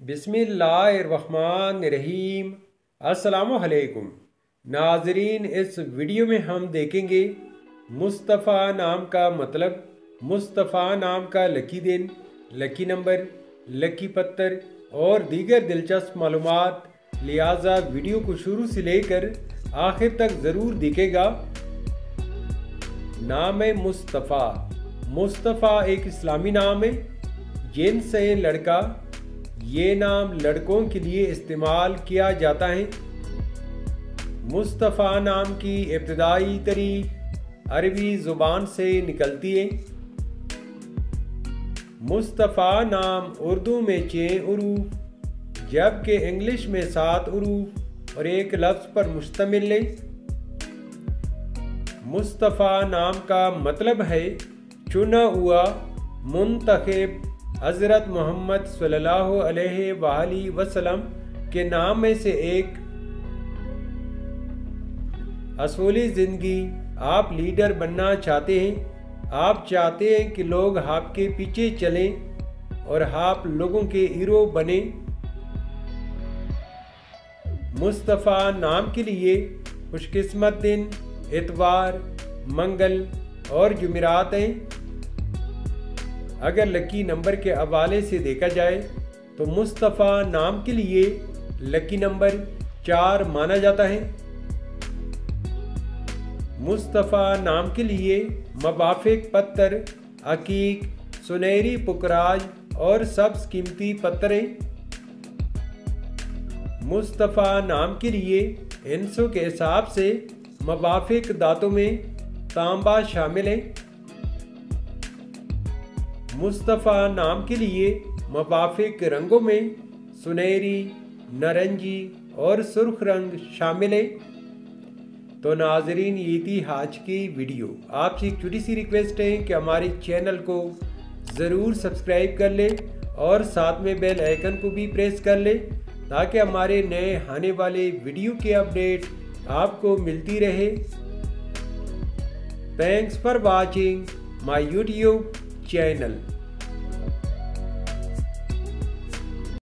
बिस्मिल्लाहिर्रहमानिर्रहीम। अस्सलामुअलैकुम नाजरीन, इस वीडियो में हम देखेंगे मुस्तफ़ा नाम का मतलब, मुस्तफ़ा नाम का लकी दिन, लकी नंबर, लकी पत्थर और दीगर दिलचस्प मालूमात। लिहाजा वीडियो को शुरू से लेकर आखिर तक ज़रूर देखेगा। नाम है मुस्तफ़ा। मुस्तफ़ा एक इस्लामी नाम है, जिन्स है लड़का। ये नाम लड़कों के लिए इस्तेमाल किया जाता है। मुस्तफ़ा नाम की इब्तदाई तारीख अरबी ज़ुबान से निकलती है। मुस्तफ़ा नाम उर्दू में 6 हरूफ जबकि इंग्लिश में 7 हरूफ और एक लफ्ज़ पर मुश्तमिल है। मुस्तफ़ा नाम का मतलब है चुना हुआ, मुंतखब। हज़रत मोहम्मद सल्लल्लाहु अलैहि वसल्लम के नाम में से एक। असूली ज़िंदगी, आप लीडर बनना चाहते हैं। आप चाहते हैं कि लोग आपके पीछे चलें और आप लोगों के हीरो बने। मुस्तफ़ा नाम के लिए खुशकिस्मत दिन इतवार, मंगल और जुमेरात हैं। अगर लकी नंबर के हवाले से देखा जाए तो मुस्तफ़ा नाम के लिए लकी नंबर 4 माना जाता है। मुस्तफ़ा नाम के लिए मवाफिक पत्थर अकीक, सुनहरी पुखराज और सब्ज़ कीमती पत्थर हैं। मुस्तफ़ा नाम के लिए हिंसों के हिसाब से मवाफिक दातों में तांबा शामिल है। मुस्तफ़ा नाम के लिए मवाफिक रंगों में सुनहरी, नारंगी और सुर्ख रंग शामिल है। तो नाजरीन, ये थी आज की वीडियो। आपसे एक छोटी सी रिक्वेस्ट है कि हमारे चैनल को ज़रूर सब्सक्राइब कर ले और साथ में बेल आइकन को भी प्रेस कर ले ताकि हमारे नए आने वाले वीडियो के अपडेट आपको मिलती रहे। Thanks for watching my YouTube channel.